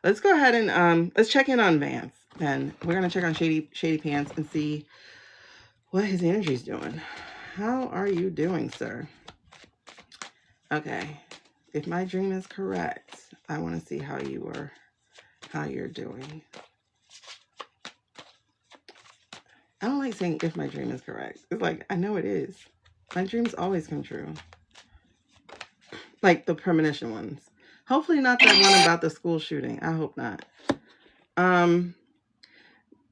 Let's go ahead and let's check in on Vance. Then we're gonna check on Shady Pants and see what his energy's doing. How are you doing, sir? Okay. If my dream is correct, I want to see how you're doing. I don't like saying if my dream is correct. It's like I know it is. My dreams always come true. Like the premonition ones. Hopefully not that one about the school shooting. I hope not. Um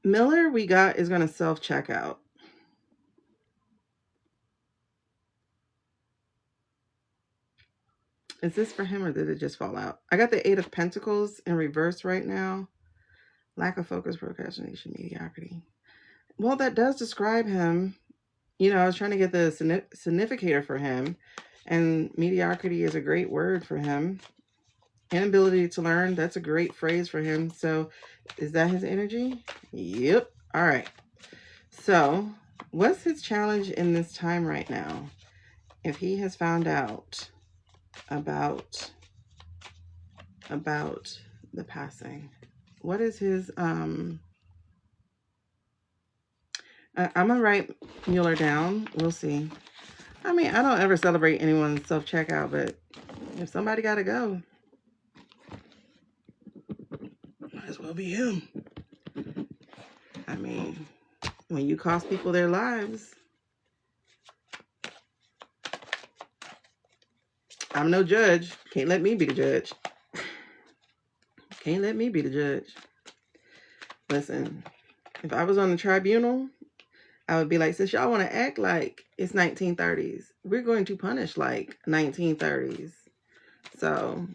Miller we got is gonna self-check out. Is this for him or did it just fall out? I got the Eight of Pentacles in reverse right now. Lack of focus, procrastination, mediocrity. Well, that does describe him. You know, I was trying to get the significator for him, and mediocrity is a great word for him. Inability to learn, that's a great phrase for him. So, is that his energy? Yep. All right. So, what's his challenge in this time right now? If he has found out about the passing, what is his I'm gonna write Mueller down. We'll see. I mean, I don't ever celebrate anyone's self-checkout, but if somebody gotta go, might as well be him. I mean, when you cost people their lives, I'm no judge. Can't let me be the judge. Can't let me be the judge. Listen, if I was on the tribunal, I would be like, since y'all want to act like it's 1930s, we're going to punish like 1930s. So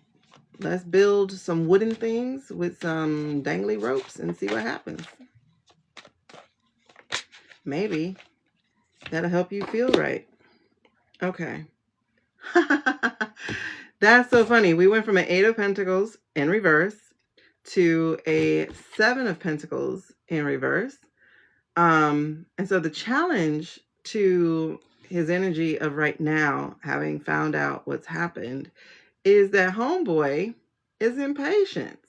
let's build some wooden things with some dangly ropes and see what happens. Maybe that'll help you feel right. Okay. That's so funny. We went from an Eight of Pentacles in reverse to a Seven of Pentacles in reverse. And so the challenge to his energy of right now, having found out what's happened, is that homeboy is impatient.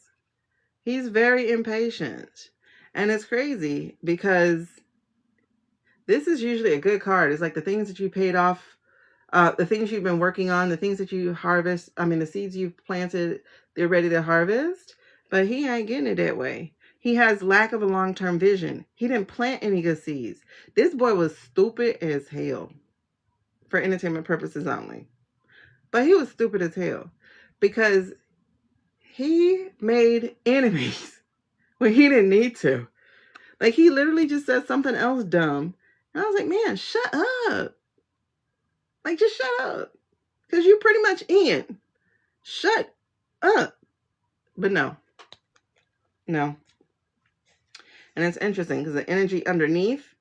He's very impatient. And it's crazy because this is usually a good card. It's like the things that you paid off, the things you've been working on, the things that you harvest. I mean, the seeds you've planted, they're ready to harvest. But he ain't getting it that way. He has lack of a long-term vision. He didn't plant any good seeds. This boy was stupid as hell for entertainment purposes only. But he was stupid as hell because he made enemies when he didn't need to. Like, he literally just said something else dumb. And I was like, man, shut up. Like, just shut up. Because you're pretty much in. Shut up. But no. No. And it's interesting because the energy underneath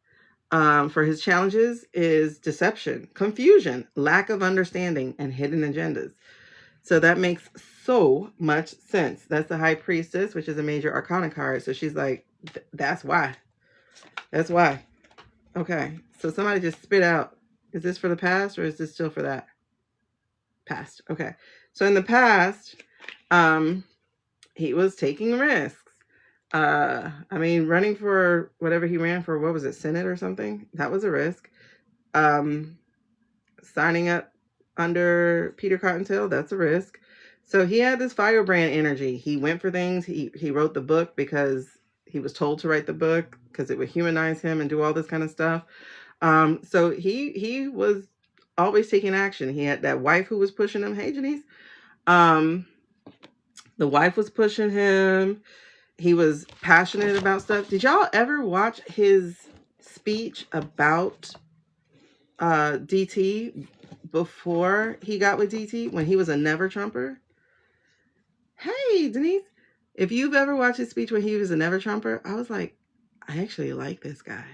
for his challenges is deception, confusion, lack of understanding, and hidden agendas. So that makes so much sense. That's the High Priestess, which is a major arcana card. So she's like, that's why. That's why. Okay. So somebody just spit out. Is this for the past or is this still for that? Past. Okay. So in the past, he was taking risks. I mean, running for whatever he ran for, what was it, Senate or something? That was a risk. Signing up under Peter Cottontail, that's a risk. So he had this firebrand energy. He went for things. He wrote the book because he was told to write the book because it would humanize him and do all this kind of stuff. So he was always taking action. He had that wife who was pushing him. Hey, Janice. The wife was pushing him. He was passionate about stuff. Did y'all ever watch his speech about DT before he got with DT when he was a never Trumper? Hey, Denise, if you've ever watched his speech when he was a never Trumper, I was like, I actually like this guy.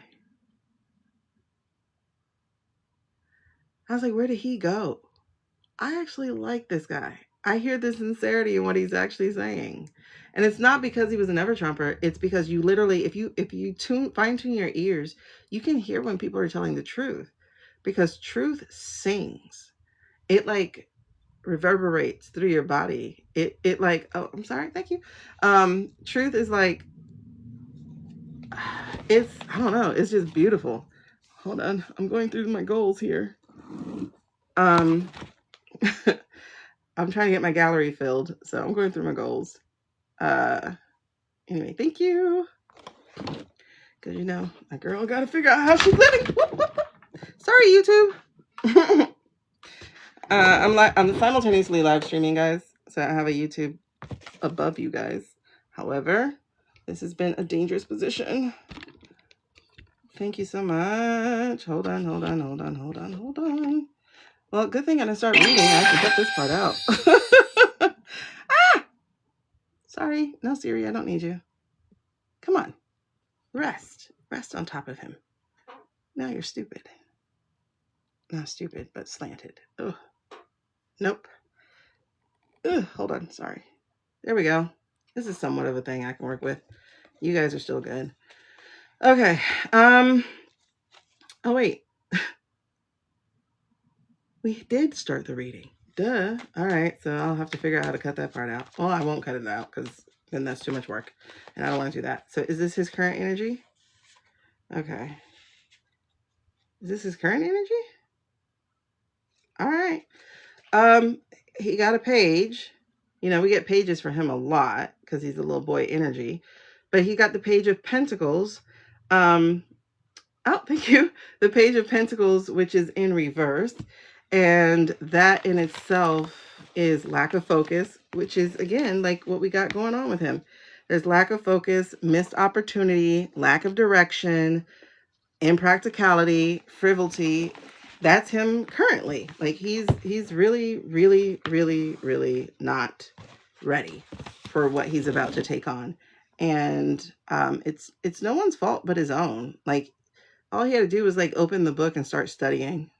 I was like, where did he go? I actually like this guy. I hear the sincerity in what he's actually saying. And it's not because he was a never Trumper. It's because you literally, if you fine tune your ears, you can hear when people are telling the truth because truth sings. It like reverberates through your body. It like, oh, I'm sorry, thank you. Truth is like, it's, I don't know, it's just beautiful. Hold on, I'm going through my goals here. I'm trying to get my gallery filled, so I'm going through my goals. Anyway, thank you. Because, you know, my girl got to figure out how she's living. Sorry, YouTube. I'm simultaneously live streaming, guys. So I have a YouTube above you guys. However, this has been a dangerous position. Thank you so much. Hold on. Well, good thing I didn't start reading. I can cut this part out. Ah! Sorry. No, Siri, I don't need you. Come on. Rest. Rest on top of him. Now you're stupid. Not stupid, but slanted. Ugh. Nope. Ugh, hold on. Sorry. There we go. This is somewhat of a thing I can work with. You guys are still good. Okay. Oh, wait. We did start the reading. Duh. All right. So I'll have to figure out how to cut that part out. Well, I won't cut it out because then that's too much work. And I don't want to do that. So is this his current energy? Okay. Is this his current energy? All right. He got a page. You know, we get pages for him a lot because he's a little boy energy. But he got the Page of Pentacles. Oh, thank you. The Page of Pentacles, which is in reverse. And that in itself is lack of focus, which is, again, like what we got going on with him. There's lack of focus, missed opportunity, lack of direction, impracticality, frivolity. That's him currently. Like he's really not ready for what he's about to take on. And it's no one's fault but his own. Like all he had to do was like open the book and start studying.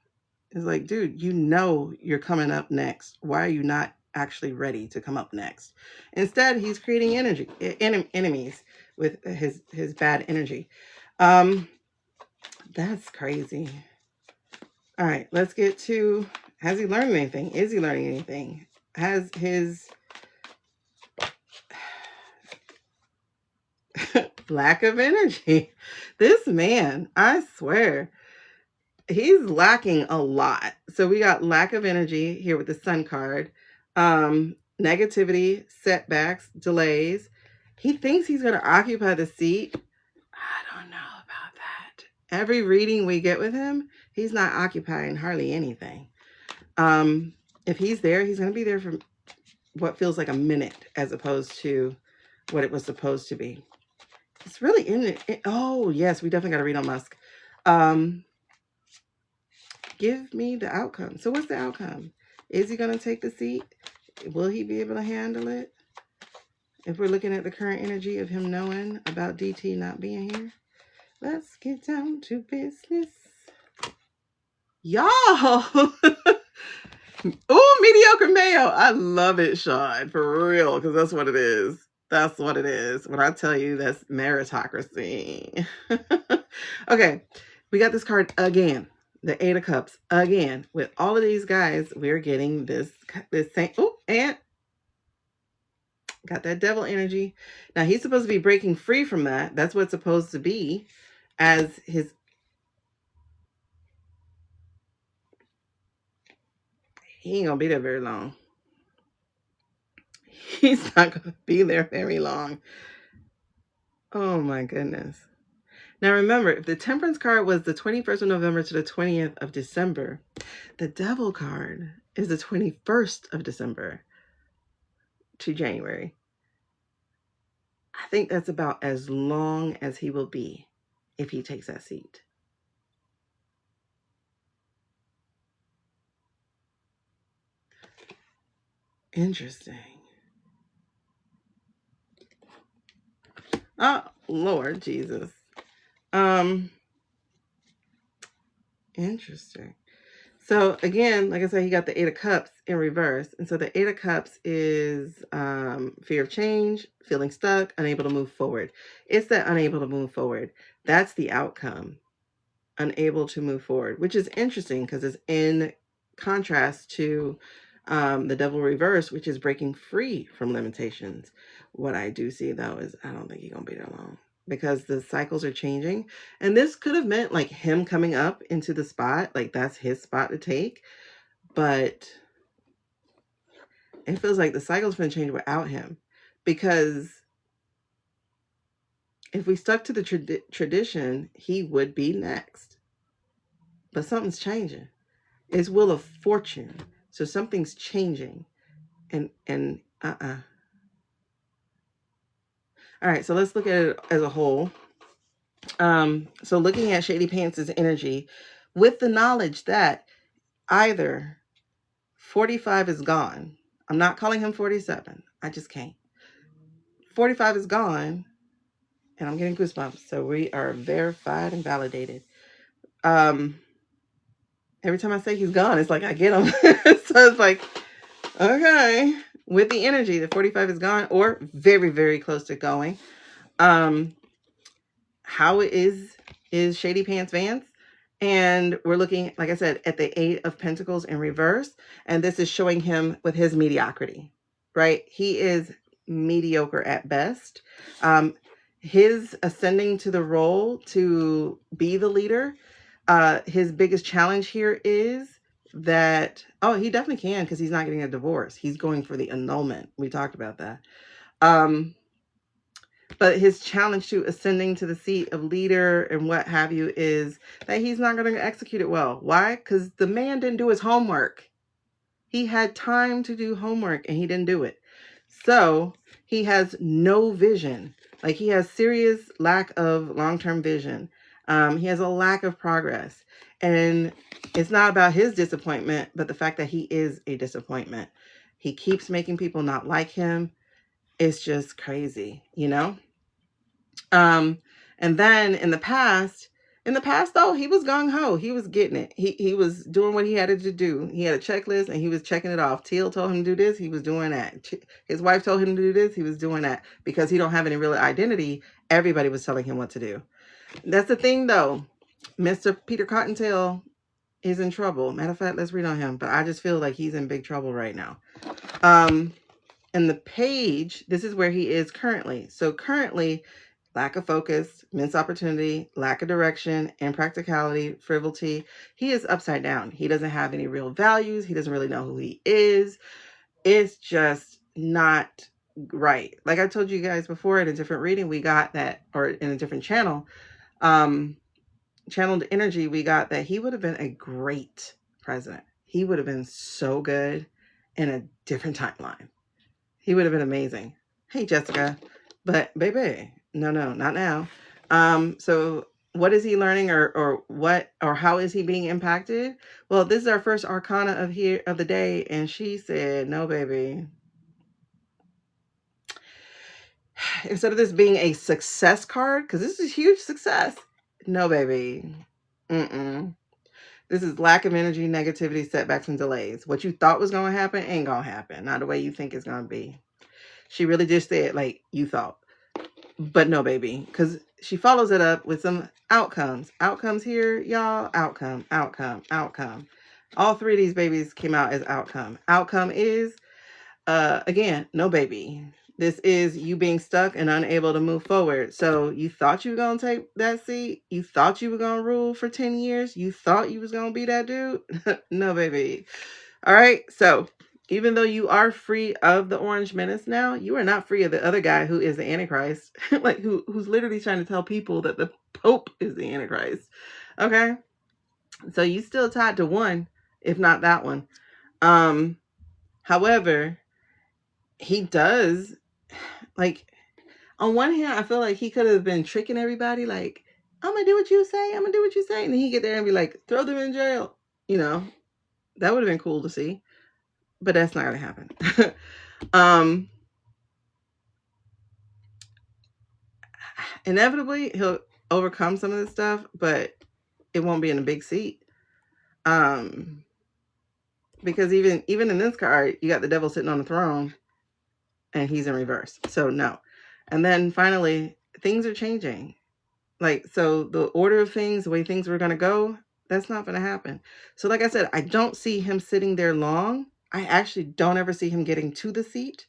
It's like, dude, you know you're coming up next. Why are you not actually ready to come up next? Instead, he's creating enemies with his bad energy. That's crazy. All right, let's get to, has he learned anything? Is he learning anything? Has his lack of energy? This man, I swear, he's lacking a lot. So we got lack of energy here with the Sun card. Negativity, setbacks, delays. He thinks he's going to occupy the seat. I don't know about that. Every reading we get with him, he's not occupying hardly anything. If he's there, he's going to be there for what feels like a minute as opposed to what it was supposed to be. It's really in it. Oh, yes, we definitely got to read on Musk. Give me the outcome. So what's the outcome? Is he going to take the seat? Will he be able to handle it? If we're looking at the current energy of him knowing about DT not being here. Let's get down to business. Y'all. Oh, mediocre mayo. I love it, Sean. For real. Because that's what it is. That's what it is. When I tell you that's meritocracy. Okay. We got this card again. The Eight of Cups again. With all of these guys, we're getting this same. Oh, and got that devil energy. Now he's supposed to be breaking free from that. That's what's supposed to be as his. He ain't gonna be there very long. He's not gonna be there very long. Oh my goodness. Now remember, if the Temperance card was the 21st of November to the 20th of December, the Devil card is the 21st of December to January. I think that's about as long as he will be if he takes that seat. Interesting. Oh, Lord Jesus. Interesting. So again, like I said, he got the Eight of Cups in reverse. And so the Eight of Cups is fear of change, feeling stuck, unable to move forward. It's that unable to move forward. That's the outcome. Unable to move forward, which is interesting because it's in contrast to The devil reverse, which is breaking free from limitations. What I do see though is I don't think he's gonna be there long because the cycles are changing. And this could have meant like him coming up into the spot, like that's his spot to take. But it feels like the cycle's been changed without him, because if we stuck to the tradition, he would be next. But something's changing. It's Wheel of Fortune. So something's changing. And All right, so let's look at it as a whole. So looking at Shady Pants' energy with the knowledge that either 45 is gone. I'm not calling him 47. I just can't. 45 is gone. And I'm getting goosebumps. So we are verified and validated. Every time I say he's gone, it's like I get him. So it's like, okay. With the energy, the 45 is gone or very, very close to going. How is Shady Pants Vance? And we're looking, like I said, at the 8 of Pentacles in reverse. And this is showing him with his mediocrity, right? He is mediocre at best. His ascending to the role to be the leader, his biggest challenge here is that, oh, he definitely can because he's not getting a divorce. He's going for the annulment. We talked about that. But his challenge to ascending to the seat of leader and what have you is that he's not going to execute it well. Why? Because the man didn't do his homework. He had time to do homework and he didn't do it. So he has no vision. Like he has serious lack of long-term vision. He has a lack of progress. And it's not about his disappointment, but the fact that he is a disappointment. He keeps making people not like him. It's just crazy, you know? And then in the past though, he was gung-ho. He was getting it. He was doing what he had to do. He had a checklist and he was checking it off. Teal told him to do this, he was doing that. His wife told him to do this, he was doing that. Because he don't have any real identity, everybody was telling him what to do. That's the thing though. Mr. Peter Cottontail is in trouble. Matter of fact, let's read on him. But I just feel like he's in big trouble right now. And the page, this is where he is currently. So currently, lack of focus, missed opportunity, lack of direction, impracticality, frivolity. He is upside down. He doesn't have any real values. He doesn't really know who he is. It's just not right. Like I told you guys before in a different reading, we got that, or in a different channel, channeled energy, we got that he would have been a great president. He would have been so good in a different timeline. He would have been amazing. Hey, Jessica. But baby, no, not now. So what is he learning, or how is he being impacted? Well, this is our first arcana of the day, and she said, no, baby. Instead of this being a success card, because this is huge success. No, baby. This is lack of energy, negativity, setbacks, and delays. What you thought was going to happen ain't going to happen. Not the way you think it's going to be. She really just said, like, you thought. But no, baby. Because she follows it up with some outcomes. Outcomes here, y'all. Outcome. All 3 of these babies came out as outcome. Outcome is, again, no, baby. This is you being stuck and unable to move forward. So you thought you were going to take that seat? You thought you were going to rule for 10 years? You thought you was going to be that dude? No, baby. All right. So even though you are free of the Orange Menace now, you are not free of the other guy who is the Antichrist. Like who's literally trying to tell people that the Pope is the Antichrist. Okay. So you still tied to one, if not that one. However, he does, like, on one hand, I feel like he could have been tricking everybody, like, I'm gonna do what you say, and then he get there and be like, throw them in jail. You know, that would have been cool to see, but that's not gonna happen. Inevitably he'll overcome some of this stuff, but it won't be in a big seat. Because even in this card, you got the devil sitting on the throne and he's in reverse. So no. And then finally, things are changing. Like, so the order of things, the way things were going to go, that's not going to happen. So like I said, I don't see him sitting there long. I actually don't ever see him getting to the seat.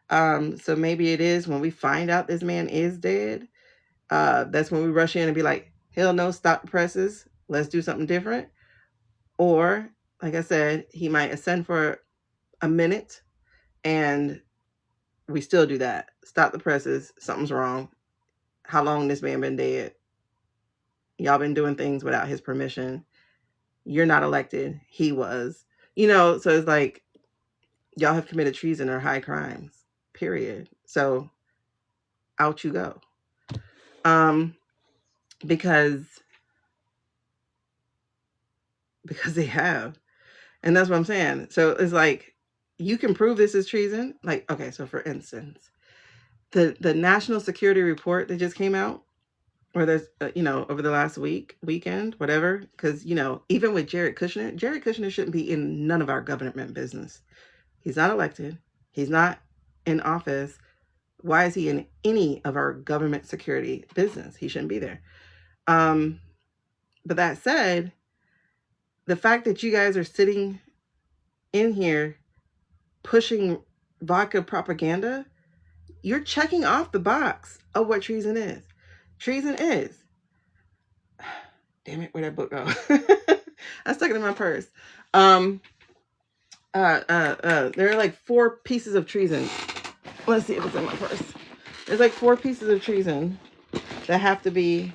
So maybe it is when we find out this man is dead, that's when we rush in and be like, hell no, stop the presses. Let's do something different. Or, like I said, he might ascend for a minute and we still do that. Stop the presses. Something's wrong. How long this man been dead? Y'all been doing things without his permission. You're not elected. He was. So it's like, y'all have committed treason or high crimes, period. So out you go. Because they have. And that's what I'm saying. So it's like, you can prove this is treason. Like, okay, so for instance, the national security report that just came out, or there's, over the last weekend, whatever, because, even with Jared Kushner shouldn't be in none of our government business. He's not elected. He's not in office. Why is he in any of our government security business? He shouldn't be there. But that said, the fact that you guys are sitting in here pushing vodka propaganda, you're checking off the box of what treason is. Treason is. Damn it, where'd that book go? I stuck it in my purse. There are like 4 pieces of treason. Let's see if it's in my purse. There's like 4 pieces of treason that have to be.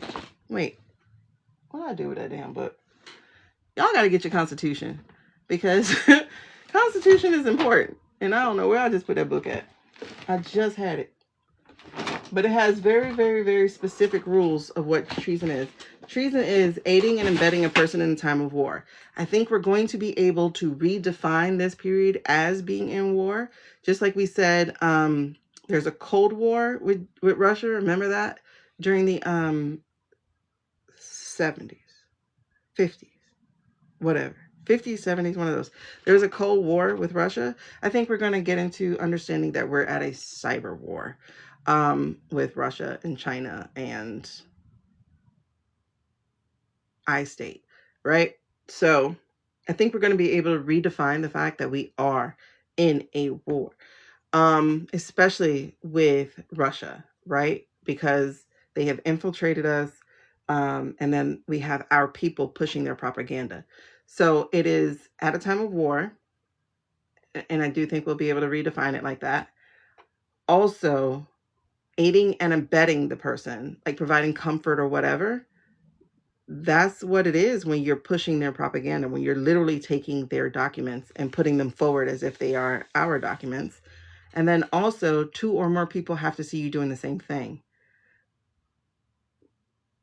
Wait, what do I do with that damn book? Y'all got to get your Constitution, because Constitution is important. And I don't know where I just put that book at. I just had it. But it has very, very, very specific rules of what treason is. Treason is aiding and abetting a person in a time of war. I think we're going to be able to redefine this period as being in war. Just like we said, there's a Cold War with Russia. Remember that? During the 70s, 50s, whatever. 50s, 70s, one of those. There was a Cold War with Russia. I think we're going to get into understanding that we're at a cyber war with Russia and China and I-State, right? So I think we're going to be able to redefine the fact that we are in a war, especially with Russia, right? Because they have infiltrated us, and then we have our people pushing their propaganda. So it is at a time of war, and I do think we'll be able to redefine it like that. Also, aiding and abetting the person, like providing comfort or whatever, that's what it is when you're pushing their propaganda, when you're literally taking their documents and putting them forward as if they are our documents. And then also 2 or more people have to see you doing the same thing.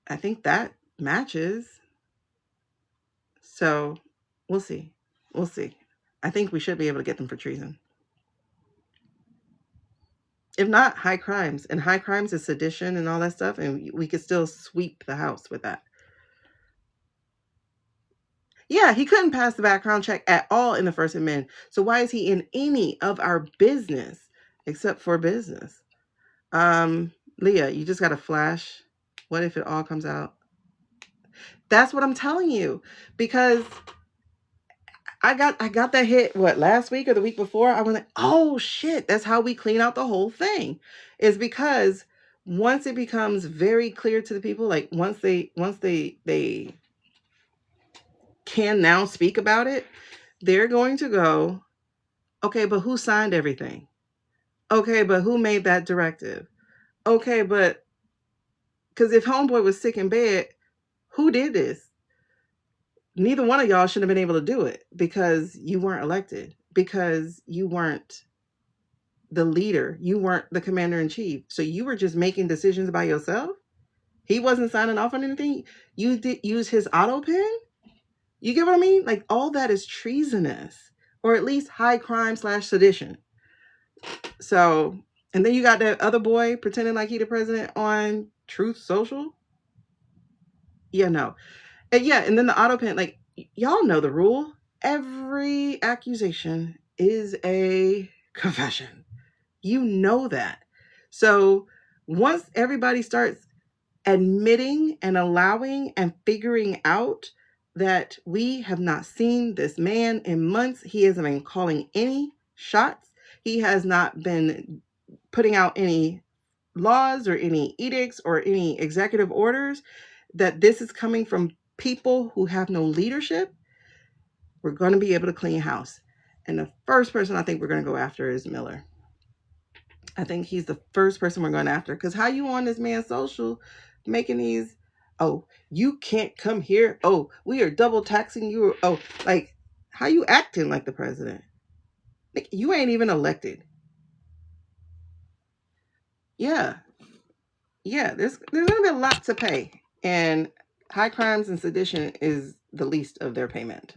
I think that matches. So we'll see. We'll see. I think we should be able to get them for treason. If not, high crimes. And high crimes is sedition and all that stuff. And we could still sweep the house with that. Yeah, he couldn't pass the background check at all in the First Amendment. So why is he in any of our business except for business? Leah, you just got a flash. What if it all comes out? That's what I'm telling you. Because I got that hit, last week or the week before? I was like, oh shit, that's how we clean out the whole thing. Is because once it becomes very clear to the people, like once they can now speak about it, they're going to go, okay, but who signed everything? Okay, but who made that directive? Okay, but because if homeboy was sick in bed, who did this? Neither one of y'all should have been able to do it because you weren't elected, because you weren't the leader, you weren't the commander in chief. So you were just making decisions by yourself. He wasn't signing off on anything. You did use his auto pen. You get what I mean? Like, all that is treasonous, or at least high crime / sedition. So, and then you got that other boy pretending like he the president on Truth Social. Yeah, no. And yeah, and then the auto pen, like, y'all know the rule. Every accusation is a confession. You know that. So once everybody starts admitting and allowing and figuring out that we have not seen this man in months. He hasn't been calling any shots. He has not been putting out any laws or any edicts or any executive orders, that this is coming from people who have no leadership. We're going to be able to clean house. And the first person I think we're going to go after is Miller. I think he's the first person we're going after. Because how you on this man's social making these, oh, you can't come here. Oh, we are double taxing you. Oh, like, how you acting like the president? Like, you ain't even elected. Yeah. Yeah, there's going to be a lot to pay. And high crimes and sedition is the least of their payment.